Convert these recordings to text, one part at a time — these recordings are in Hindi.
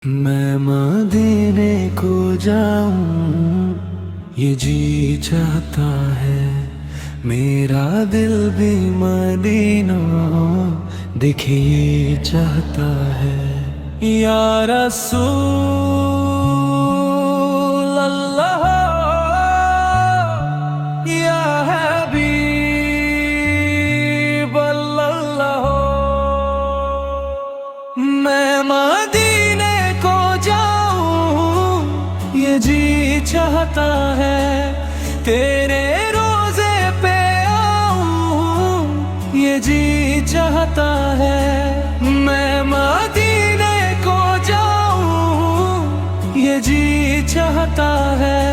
मैं मदीने को जाऊं ये जी चाहता है। मेरा दिल भी मदीना दिखे ये चाहता है। या रसूल अल्लाह या हबीब अल्लाह। मैं मदीने को जाऊं ये जी चाहता है। तेरे रोजे पे आऊं ये जी चाहता है। मैं मदीने को जाऊं ये जी चाहता है।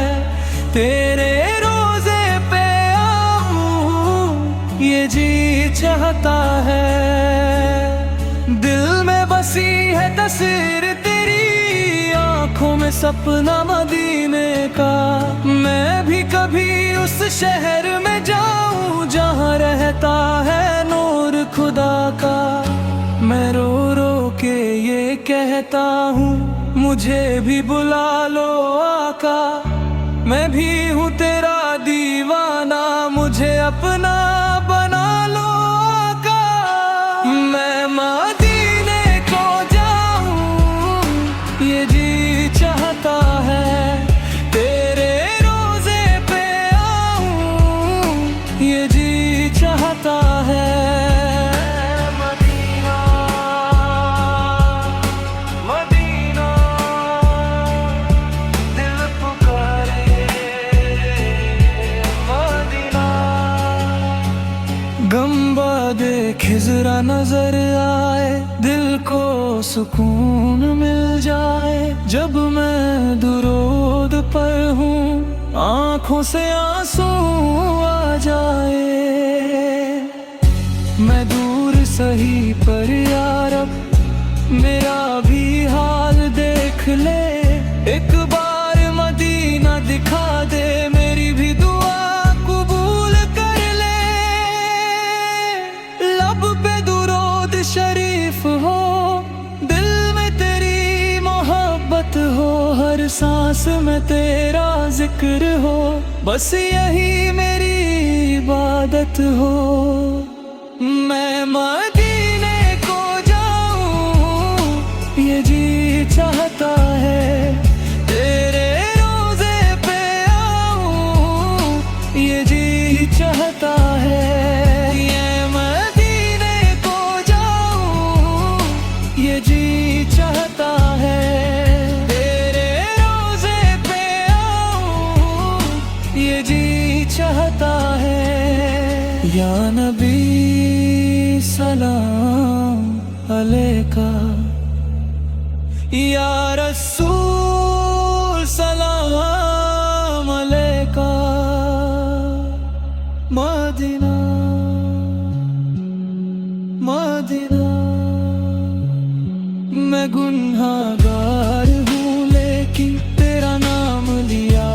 तेरे रोजे पे आऊं ये जी चाहता है। दिल में बसी है तस्वीर तेरी, आंखों में सपना मदीने का। मैं भी कभी उस शहर में जाऊं जहां रहता है नूर खुदा का। मैं रो रो के ये कहता हूँ मुझे भी बुला लो आका। मैं भी हूँ तेरा दीवाना, मुझे अपना बना लो आका। मैं मदीने को जाऊं ये जी चाहता है। तेरे रोजे पे आऊं ये जी चाहता है। मदीना मदीना दिल पुकारे मदीना। गम्बा देखे जरा नजर आए, दिल को सुकून मिल जाए। जब मैं दुरूद पर हूँ आँखों से आंसू आ जाए। मैं दूर सही पर यारब मेरा भी हाल देख ले। एक बार मदीना दिखा दे, मेरी भी दुआ कबूल कर ले। लब पे दुरूद शरीफ हो, दिल में तेरी मोहब्बत हो। हर सांस में तेरा जिक्र हो, बस यही मेरी इबादत हो। मैं मदीने को जाऊं ये जी चाहता है। तेरे रोजे पे आऊं ये जी चाहता है। ये मदीने को जाऊं ये जी चाहता है। तेरे रोजे पे आऊं ये जी चाहता है। या नबी सलाम अलैका, या रसूल सलाम अलैका। मदीना मदीना मैं गुनहगार हूँ लेकिन तेरा नाम लिया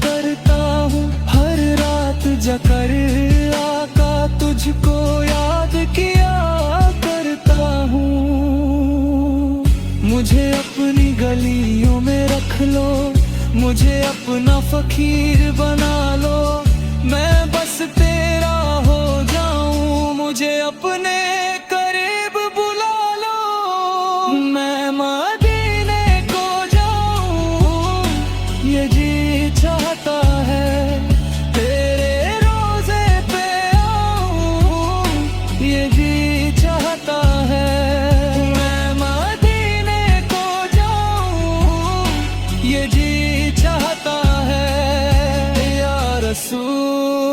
करता हूँ। हर रात जकर आका तुझको याद किया करता हूँ। मुझे अपनी गलियों में रख लो, मुझे अपना फकीर बना लो। मैं बस तेरा हो जाऊं, मुझे अपने करीब बुला लो। मैं मदीने को जाऊं ये जी चाहता है। तेरे रोजे पे आऊं ये जी चाहता है। मैं मदीने को जाऊं ये जी चाहता है। या रसूल